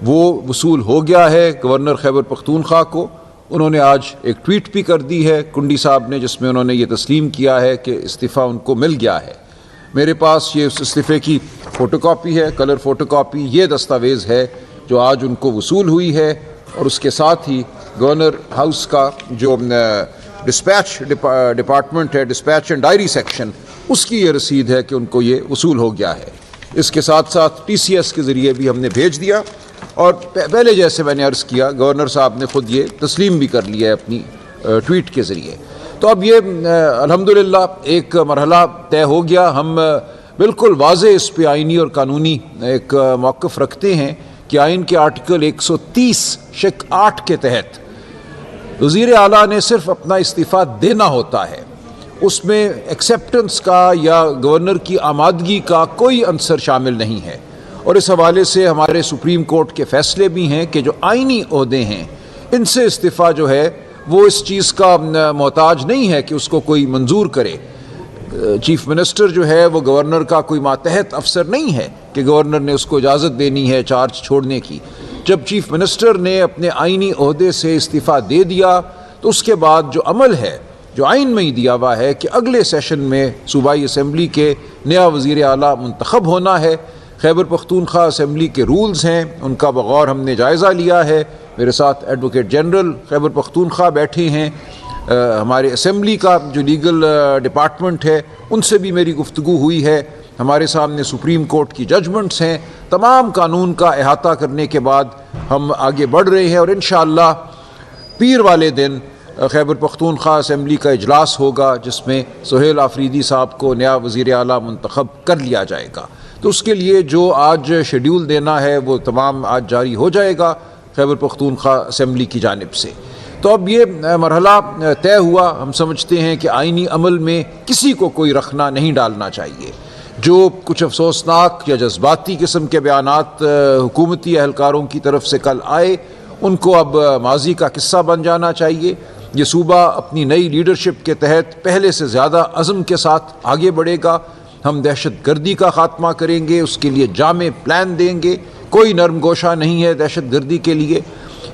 وہ وصول ہو گیا ہے گورنر خیبر پختونخوا کو. انہوں نے آج ایک ٹویٹ بھی کر دی ہے کنڈی صاحب نے، جس میں انہوں نے یہ تسلیم کیا ہے کہ استعفیٰ ان کو مل گیا ہے. میرے پاس یہ اس استعفے کی فوٹو کاپی ہے، کلر فوٹو کاپی. یہ دستاویز ہے جو آج ان کو وصول ہوئی ہے، اور اس کے ساتھ ہی گورنر ہاؤس کا جو ڈسپیچ ڈپارٹمنٹ ہے، ڈسپیچ اینڈ ڈائری سیکشن، اس کی یہ رسید ہے کہ ان کو یہ وصول ہو گیا ہے. اس کے ساتھ ساتھ ٹی سی ایس کے ذریعے بھی ہم نے بھیج دیا، اور پہلے جیسے میں نے عرض کیا گورنر صاحب نے خود یہ تسلیم بھی کر لیا ہے اپنی ٹویٹ کے ذریعے. تو اب یہ الحمدللہ ایک مرحلہ طے ہو گیا. ہم بالکل واضح اس پہ آئینی اور قانونی ایک موقف رکھتے ہیں کہ آئین کے آرٹیکل 130(8) کے تحت وزیر اعلیٰ نے صرف اپنا استعفیٰ دینا ہوتا ہے. اس میں ایکسیپٹنس کا یا گورنر کی آمادگی کا کوئی عنصر شامل نہیں ہے. اور اس حوالے سے ہمارے سپریم کورٹ کے فیصلے بھی ہیں کہ جو آئینی عہدے ہیں ان سے استعفیٰ جو ہے وہ اس چیز کا محتاج نہیں ہے کہ اس کو کوئی منظور کرے. چیف منسٹر جو ہے وہ گورنر کا کوئی ماتحت افسر نہیں ہے کہ گورنر نے اس کو اجازت دینی ہے چارج چھوڑنے کی. جب چیف منسٹر نے اپنے آئینی عہدے سے استعفیٰ دے دیا تو اس کے بعد جو عمل ہے جو آئین میں ہی دیا ہوا ہے کہ اگلے سیشن میں صوبائی اسمبلی کے نیا وزیر اعلیٰ منتخب ہونا ہے. خیبر پختونخوا اسمبلی کے رولز ہیں، ان کا بغور ہم نے جائزہ لیا ہے. میرے ساتھ ایڈوکیٹ جنرل خیبر پختونخوا بیٹھے ہیں، ہمارے اسمبلی کا جو لیگل ڈپارٹمنٹ ہے ان سے بھی میری گفتگو ہوئی ہے. ہمارے سامنے سپریم کورٹ کی ججمنٹس ہیں. تمام قانون کا احاطہ کرنے کے بعد ہم آگے بڑھ رہے ہیں، اور انشاءاللہ پیر والے دن خیبر پختونخوا اسمبلی کا اجلاس ہوگا جس میں سہیل آفریدی صاحب کو نیا وزیر اعلیٰ منتخب کر لیا جائے گا. تو اس کے لیے جو آج شیڈیول دینا ہے وہ تمام آج جاری ہو جائے گا خیبر پختونخوا اسمبلی کی جانب سے. تو اب یہ مرحلہ طے ہوا. ہم سمجھتے ہیں کہ آئینی عمل میں کسی کو کوئی رخنا نہیں ڈالنا چاہیے. جو کچھ افسوسناک یا جذباتی قسم کے بیانات حکومتی اہلکاروں کی طرف سے کل آئے ان کو اب ماضی کا قصہ بن جانا چاہیے. یہ صوبہ اپنی نئی لیڈرشپ کے تحت پہلے سے زیادہ عزم کے ساتھ آگے بڑھے گا. ہم دہشت گردی کا خاتمہ کریں گے، اس کے لیے جامع پلان دیں گے. کوئی نرم گوشہ نہیں ہے دہشت گردی کے لیے.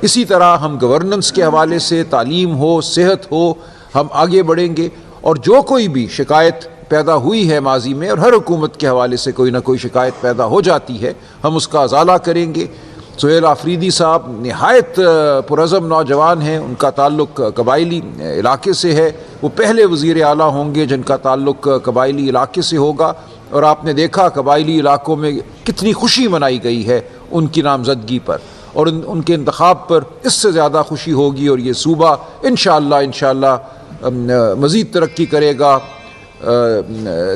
اسی طرح ہم گورننس کے حوالے سے تعلیم ہو، صحت ہو، ہم آگے بڑھیں گے. اور جو کوئی بھی شکایت پیدا ہوئی ہے ماضی میں، اور ہر حکومت کے حوالے سے کوئی نہ کوئی شکایت پیدا ہو جاتی ہے، ہم اس کا ازالہ کریں گے. سہیل آفریدی صاحب نہایت پرعزم نوجوان ہیں، ان کا تعلق قبائلی علاقے سے ہے. وہ پہلے وزیر اعلیٰ ہوں گے جن کا تعلق قبائلی علاقے سے ہوگا. اور آپ نے دیکھا قبائلی علاقوں میں کتنی خوشی منائی گئی ہے ان کی نامزدگی پر، اور ان کے انتخاب پر اس سے زیادہ خوشی ہوگی. اور یہ صوبہ انشاءاللہ مزید ترقی کرے گا،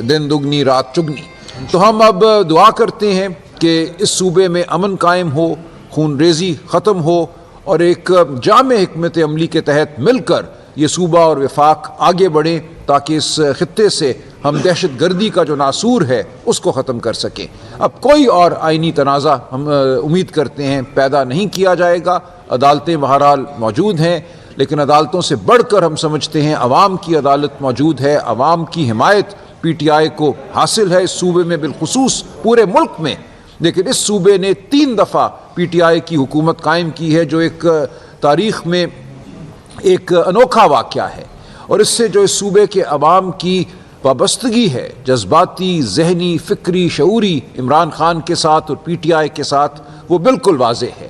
دن دگنی رات چگنی. تو ہم اب دعا کرتے ہیں کہ اس صوبے میں امن قائم ہو، خون ریزی ختم ہو، اور ایک جامع حکمت عملی کے تحت مل کر یہ صوبہ اور وفاق آگے بڑھیں تاکہ اس خطے سے ہم دہشت گردی کا جو ناسور ہے اس کو ختم کر سکیں. اب کوئی اور آئینی تنازع ہم امید کرتے ہیں پیدا نہیں کیا جائے گا. عدالتیں بہرحال موجود ہیں، لیکن عدالتوں سے بڑھ کر ہم سمجھتے ہیں عوام کی عدالت موجود ہے. عوام کی حمایت پی ٹی آئی کو حاصل ہے اس صوبے میں، بالخصوص پورے ملک میں. لیکن اس صوبے نے 3 دفعہ پی ٹی آئی کی حکومت قائم کی ہے، جو ایک تاریخ میں ایک انوکھا واقعہ ہے. اور اس سے جو اس صوبے کے عوام کی وابستگی ہے، جذباتی، ذہنی، فکری، شعوری، عمران خان کے ساتھ اور پی ٹی آئی کے ساتھ، وہ بالکل واضح ہے.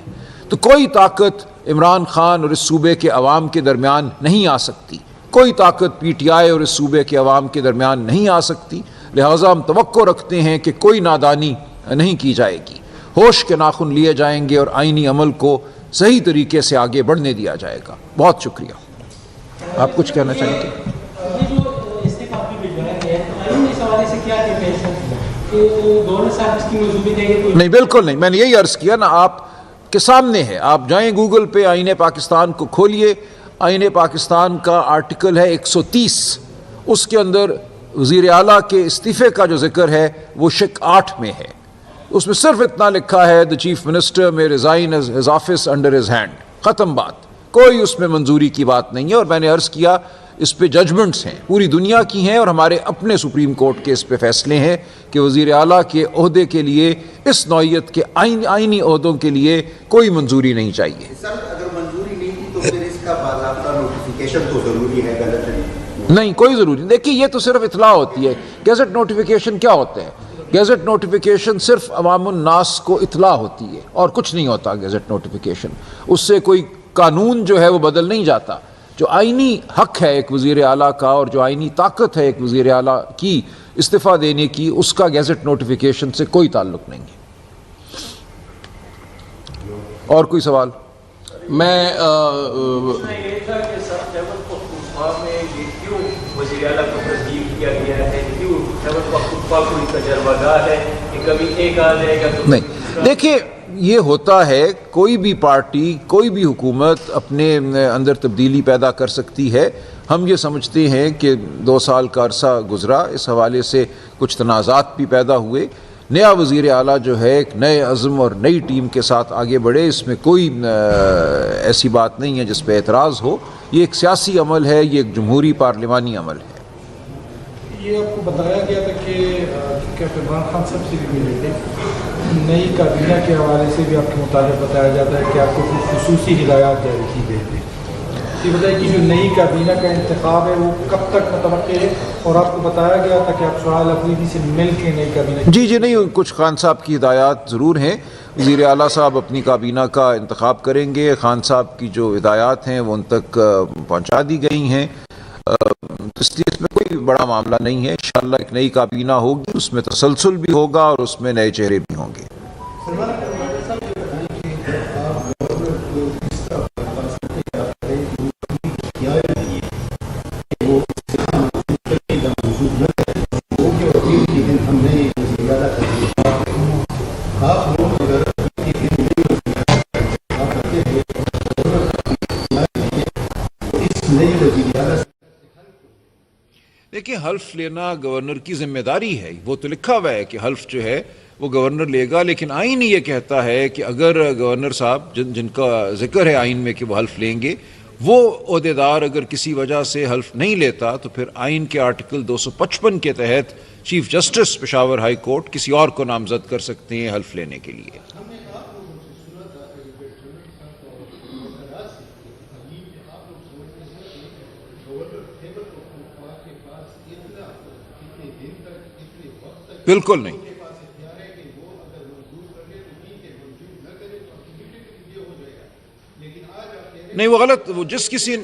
تو کوئی طاقت عمران خان اور اس صوبے کے عوام کے درمیان نہیں آ سکتی. کوئی طاقت پی ٹی آئی اور اس صوبے کے عوام کے درمیان نہیں آ سکتی. لہٰذا ہم توقع رکھتے ہیں کہ کوئی نادانی نہیں کی جائے گی. ہوش کے ناخن لیے جائیں گے اور آئینی عمل کو صحیح طریقے سے آگے بڑھنے دیا جائے گا. بہت شکریہ. آپ کچھ کہنا چاہیں گے؟ نہیں، بالکل نہیں. میں نے یہی عرض کیا نا، آپ کے سامنے ہے. آپ جائیں گوگل پہ، آئین پاکستان کو کھولیے. آئین پاکستان کا آرٹیکل ہے 130. اس کے اندر وزیر اعلیٰ کے استعفے کا جو ذکر ہے وہ شق 8 میں ہے. اس میں صرف اتنا لکھا ہے the chief minister may resign his office under his hand. ختم بات. کوئی اس میں منظوری کی بات نہیں ہے. اور میں نے عرض کیا اس پہ ججمنٹس ہیں، پوری دنیا کی ہیں، اور ہمارے اپنے سپریم کورٹ کے اس پہ فیصلے ہیں کہ وزیر اعلیٰ کے عہدے کے لیے اس نوعیت کے آئینی عہدوں کے لیے کوئی منظوری نہیں چاہیے۔ سر اگر منظوری نہیں تھی تو پھر اس کا باضابطہ نوٹیفیکیشن تو ضروری ہے، غلط نہیں؟ نہیں، کوئی ضروری نہیں۔ دیکھیے یہ تو صرف اطلاع ہوتی ہے۔ گیزٹ نوٹیفیکیشن کیا ہوتا ہے؟ گیزٹ نوٹیفیکیشن صرف عوام الناس کو اطلاع ہوتی ہے اور کچھ نہیں ہوتا گیزٹ نوٹیفیکیشن۔ اس سے کوئی قانون جو ہے وہ بدل نہیں جاتا۔ جو آئینی حق ہے ایک وزیر اعلیٰ کا اور جو آئینی طاقت ہے ایک وزیر اعلیٰ کی استعفیٰ دینے کی، اس کا گیزٹ نوٹیفیکیشن سے کوئی تعلق نہیں ہے۔ اور کوئی سوال؟ میں یہ تھا کہ سر خیبر پختونخوا میں یہ کیوں وزیر اعلیٰ کو تسلیم کیا گیا ہے، کیوں خیبر پختونخوا کوئی تجربہ گاہ ہے کہ کبھی ایک آ جائے گا تو نہیں، دیکھیے یہ ہوتا ہے، کوئی بھی پارٹی کوئی بھی حکومت اپنے اندر تبدیلی پیدا کر سکتی ہے۔ ہم یہ سمجھتے ہیں کہ 2 سال کا عرصہ گزرا، اس حوالے سے کچھ تنازعات بھی پیدا ہوئے۔ نیا وزیر اعلیٰ جو ہے ایک نئے عزم اور نئی ٹیم کے ساتھ آگے بڑھے، اس میں کوئی ایسی بات نہیں ہے جس پہ اعتراض ہو۔ یہ ایک سیاسی عمل ہے، یہ ایک جمہوری پارلیمانی عمل ہے۔ یہ آپ کو بتایا گیا تھا کہ کیپٹن عمران خان صاحب سے بھی ملے تھے، نئی کابینہ کے حوالے سے بھی آپ کے متعلق بتایا جاتا ہے کہ آپ کو کچھ خصوصی ہدایات جاری کی گئی تھی۔ یہ بتائیے کہ جو نئی کابینہ کا انتخاب ہے وہ کب تک متوقع ہے، اور آپ کو بتایا گیا تھا کہ آپ سہیل افریدی سے مل کے نئی کابینہ جی نہیں، کچھ خان صاحب کی ہدایات ضرور ہیں۔ وزیر اعلیٰ صاحب اپنی کابینہ کا انتخاب کریں گے، خان صاحب کی جو ہدایات ہیں وہ ان تک پہنچا دی گئی ہیں، اس لیے اس میں کوئی بڑا معاملہ نہیں ہے۔ انشاءاللہ ایک نئی کابینہ ہوگی، اس میں تسلسل بھی ہوگا اور اس میں نئے چہرے بھی ہوں گے۔ دیکھیں، حلف لینا گورنر کی ذمہ داری ہے، وہ تو لکھا ہوا ہے کہ حلف جو ہے وہ گورنر لے گا، لیکن آئین یہ کہتا ہے کہ اگر گورنر صاحب جن کا ذکر ہے آئین میں کہ وہ حلف لیں گے، وہ عہدیدار اگر کسی وجہ سے حلف نہیں لیتا تو پھر آئین کے آرٹیکل 255 کے تحت chief justice Peshawar high court کسی اور کو نامزد کر سکتے ہیں حلف لینے کے لیے۔ بالکل نہیں، نہیں وہ غلط، وہ جس کسی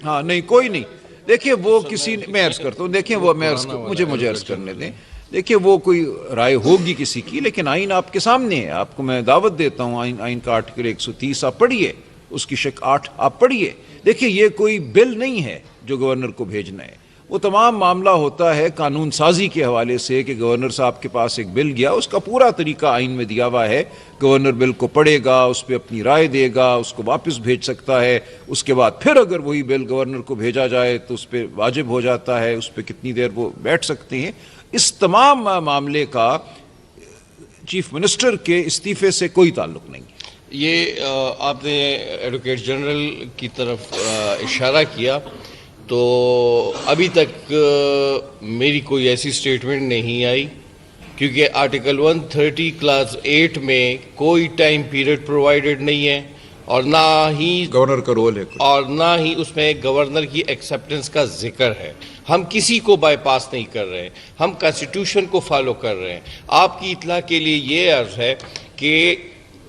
ہاں نہیں کوئی نہیں، دیکھیں وہ کسی میں عرض کرتا ہوں، دیکھیں وہ مجھے عرض کرنے دیں، دیکھیں وہ کوئی رائے ہوگی کسی کی، لیکن آئین آپ کے سامنے ہے، آپ کو میں دعوت دیتا ہوں آئین کا آرٹیکل 130 آپ پڑھیے، اس کی شق 8 آپ پڑھیے، دیکھیں یہ کوئی بل نہیں ہے جو گورنر کو بھیجنا ہے، وہ تمام معاملہ ہوتا ہے قانون سازی کے حوالے سے کہ گورنر صاحب کے پاس ایک بل گیا، اس کا پورا طریقہ آئین میں دیا ہوا ہے، گورنر بل کو پڑھے گا، اس پہ اپنی رائے دے گا، اس کو واپس بھیج سکتا ہے، اس کے بعد پھر اگر وہی بل گورنر کو بھیجا جائے تو اس پہ واجب ہو جاتا ہے، اس پہ کتنی دیر وہ بیٹھ سکتے ہیں۔ اس تمام معاملے کا چیف منسٹر کے استعفے سے کوئی تعلق نہیں ہے۔ یہ آپ نے ایڈوکیٹ جنرل کی طرف اشارہ کیا، تو ابھی تک میری کوئی ایسی سٹیٹمنٹ نہیں آئی، کیونکہ آرٹیکل 130 کلاس 8 میں کوئی ٹائم پیریڈ پرووائیڈڈ نہیں ہے، اور نہ ہی گورنر کا رول ہے، اور نہ ہی اس میں گورنر کی ایکسیپٹنس کا ذکر ہے۔ ہم کسی کو بائی پاس نہیں کر رہے ہیں، ہم کانسٹیٹیوشن کو فالو کر رہے ہیں۔ آپ کی اطلاع کے لیے یہ عرض ہے کہ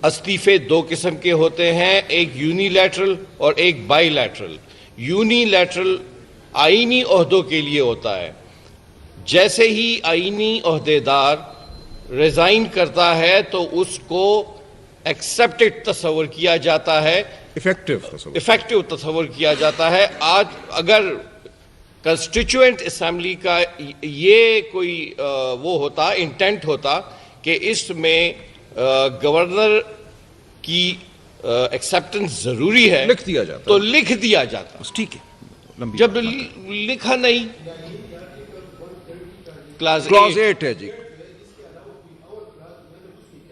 استعفے 2 قسم کے ہوتے ہیں، ایک یونی لیٹرل اور ایک بائی لیٹرل۔ یونی لیٹرل آئینی عہدوں کے لیے ہوتا ہے، جیسے ہی آئینی عہدیدار ریزائن کرتا ہے تو اس کو ایکسیپٹڈ تصور کیا جاتا ہے، افیکٹو تصور کیا جاتا ہے۔ آج اگر کنسٹیچوئنٹ اسمبلی کا یہ کوئی وہ ہوتا، انٹینٹ ہوتا کہ اس میں گورنر کی ایکسیپٹنس ضروری ہے، لکھ دیا جاتا تو لکھ دیا جاتا، بس ٹھیک ہے۔ جب لکھا نہیں، کلاس 8 ہے جی،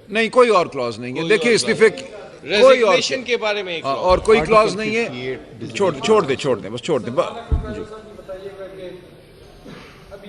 نہیں کوئی اور کلاز نہیں ہے، دیکھیں استعفے کوئی اور ریزگنیشن کے بارے میں ایک اور کوئی کلاز نہیں ہے، چھوڑ دیں بس چھوڑ دیں جی۔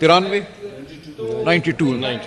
93 92